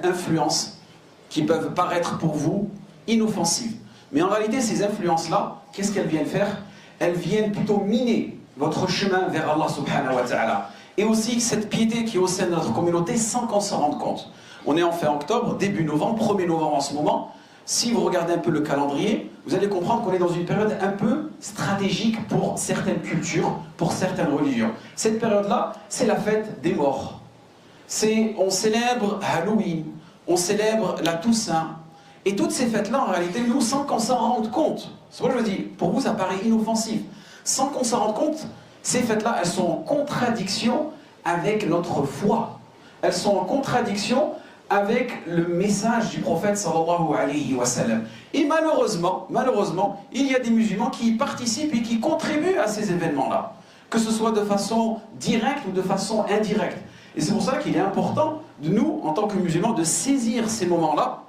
influences qui peuvent paraître pour vous inoffensives. Mais en réalité, ces influences-là, qu'est-ce qu'elles viennent faire? Elles viennent plutôt miner votre chemin vers Allah subhanahu wa ta'ala. Et aussi cette piété qui est au sein de notre communauté sans qu'on s'en rende compte. On est en fin octobre, début novembre, 1er novembre en ce moment. Si vous regardez un peu le calendrier, vous allez comprendre qu'on est dans une période un peu stratégique pour certaines cultures, pour certaines religions. Cette période-là, c'est la fête des morts. On célèbre Halloween, on célèbre la Toussaint. Et toutes ces fêtes-là, en réalité, nous, sans qu'on s'en rende compte, c'est pourquoi je vous dis, pour vous, ça paraît inoffensif. Sans qu'on s'en rende compte, ces fêtes-là, elles sont en contradiction avec notre foi. Elles sont en contradiction avec le message du prophète sallallahu alayhi wa sallam. Et malheureusement, il y a des musulmans qui y participent et qui contribuent à ces événements-là. Que ce soit de façon directe ou de façon indirecte. Et c'est pour ça qu'il est important de nous, en tant que musulmans, de saisir ces moments-là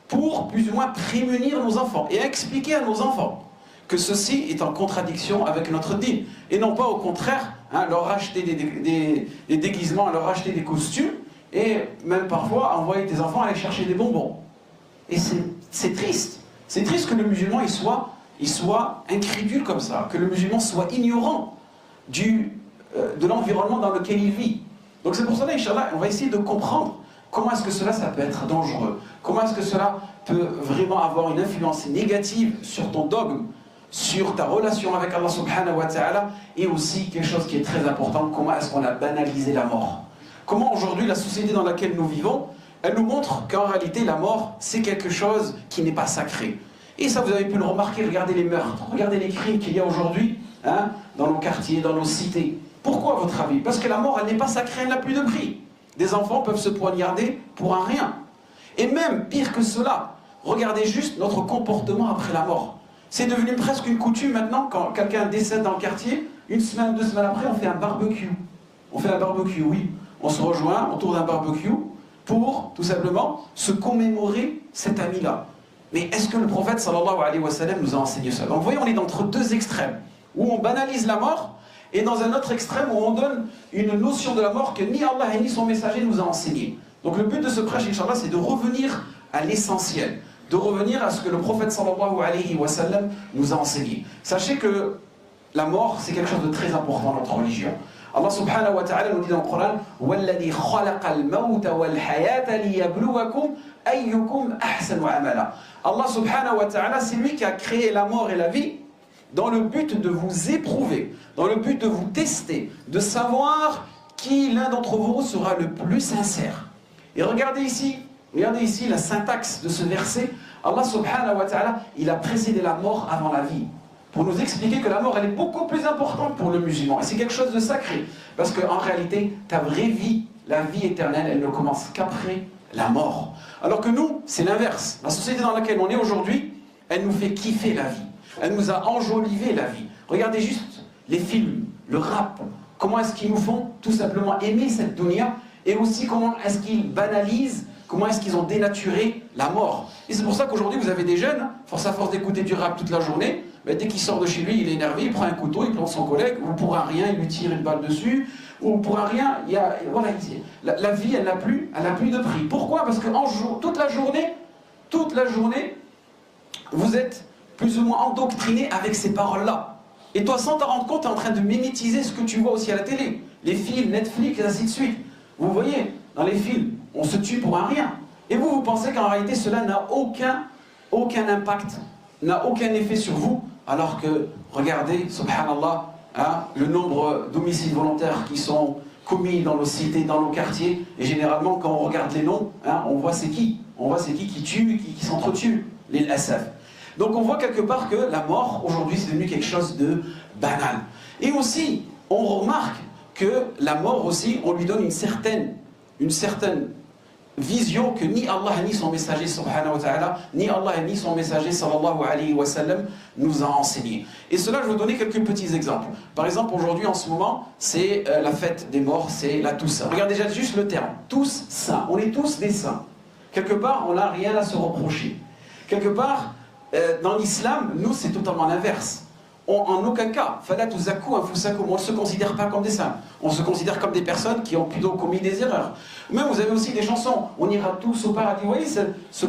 pour plus ou moins prémunir nos enfants et expliquer à nos enfants que ceci est en contradiction avec notre dîme. Et non pas au contraire, leur acheter des déguisements, leur acheter des costumes et même parfois envoyer tes enfants aller chercher des bonbons. Et c'est triste. C'est triste que le musulman il soit incrédule comme ça, que le musulman soit ignorant de l'environnement dans lequel il vit. Donc c'est pour cela, Inch'Allah, on va essayer de comprendre comment est-ce que cela, ça peut être dangereux. Comment est-ce que cela peut vraiment avoir une influence négative sur ton dogme, sur ta relation avec Allah subhanahu wa ta'ala, et aussi quelque chose qui est très important, comment est-ce qu'on a banalisé la mort. Comment aujourd'hui la société dans laquelle nous vivons, elle nous montre qu'en réalité la mort, c'est quelque chose qui n'est pas sacré. Et ça, vous avez pu le remarquer, regardez les meurtres, regardez les crimes qu'il y a aujourd'hui dans nos quartiers, dans nos cités. Pourquoi, à votre avis? Parce que la mort, elle n'est pas sacrée, elle n'a plus de prix. Des enfants peuvent se poignarder pour un rien. Et même, pire que cela, regardez juste notre comportement après la mort. C'est devenu presque une coutume maintenant, quand quelqu'un décède dans le quartier, une semaine, 2 semaines après, on fait un barbecue. On fait un barbecue, oui. On se rejoint autour d'un barbecue pour, tout simplement, se commémorer cet ami-là. Mais est-ce que le prophète, sallallahu alayhi wa sallam, nous a enseigné ça? Donc vous voyez, on est entre deux extrêmes, où on banalise la mort, et dans un autre extrême où on donne une notion de la mort que ni Allah ni son messager nous a enseigné. Donc le but de ce prêche, Inch'Allah, c'est de revenir à l'essentiel, de revenir à ce que le prophète sallallahu alayhi wa sallam nous a enseigné. Sachez que la mort, c'est quelque chose de très important dans notre religion. Allah subhanahu wa ta'ala nous dit dans le Coran وَالَّذِي خَلَقَ الْمَوْتَ وَالْحَيَاةَ لِيَبْلُوَكُمْ أَيُّكُمْ أَحْسَنُ عَمَلًا. Allah subhanahu wa ta'ala, c'est lui qui a créé la mort et la vie dans le but de vous éprouver, dans le but de vous tester, de savoir qui l'un d'entre vous sera le plus sincère. Et regardez ici la syntaxe de ce verset. Allah subhanahu wa ta'ala, il a précédé la mort avant la vie, pour nous expliquer que la mort, elle est beaucoup plus importante pour le musulman. Et c'est quelque chose de sacré, parce qu'en réalité, ta vraie vie, la vie éternelle, elle ne commence qu'après la mort. Alors que nous, c'est l'inverse. La société dans laquelle on est aujourd'hui, elle nous fait kiffer la vie. Elle nous a enjolivé la vie. Regardez juste les films, le rap. Comment est-ce qu'ils nous font tout simplement aimer cette dunya, et aussi comment est-ce qu'ils banalisent, comment est-ce qu'ils ont dénaturé la mort. Et c'est pour ça qu'aujourd'hui vous avez des jeunes, à force d'écouter du rap toute la journée, mais dès qu'il sort de chez lui, il est énervé, il prend un couteau, il plante son collègue, ou pour un rien, il lui tire une balle dessus, ou pour un rien, la vie, elle n'a plus de prix. Pourquoi? Parce que toute la journée, vous êtes plus ou moins endoctriné avec ces paroles-là. Et toi, sans t'en rendre compte, tu es en train de mimétiser ce que tu vois aussi à la télé. Les films, Netflix, et ainsi de suite. Vous voyez, dans les films, on se tue pour un rien. Et vous pensez qu'en réalité, cela n'a aucun impact, n'a aucun effet sur vous, alors que, regardez, subhanallah, le nombre d'homicides volontaires qui sont commis dans nos cités, dans nos quartiers, et généralement, quand on regarde les noms, on voit c'est qui. On voit c'est qui tue, qui s'entretue, les SF. Donc on voit quelque part que la mort, aujourd'hui, c'est devenu quelque chose de banal. Et aussi, on remarque que la mort aussi, on lui donne une certaine vision que ni Allah ni son messager subhanahu wa ta'ala, ni Allah ni son messager sallallahu alayhi wa sallam nous a enseigné. Et cela, je vais vous donner quelques petits exemples. Par exemple, aujourd'hui, en ce moment, c'est la fête des morts, c'est la Toussaint. Regardez déjà juste le terme, tous saints. On est tous des saints. Quelque part, on n'a rien à se reprocher. Quelque part, dans l'islam, nous, c'est totalement l'inverse. en aucun cas, fala tuzaku anfusakum, on ne se considère pas comme des saints. On se considère comme des personnes qui ont plutôt commis des erreurs. Même vous avez aussi des chansons, on ira tous au paradis. Vous voyez, ce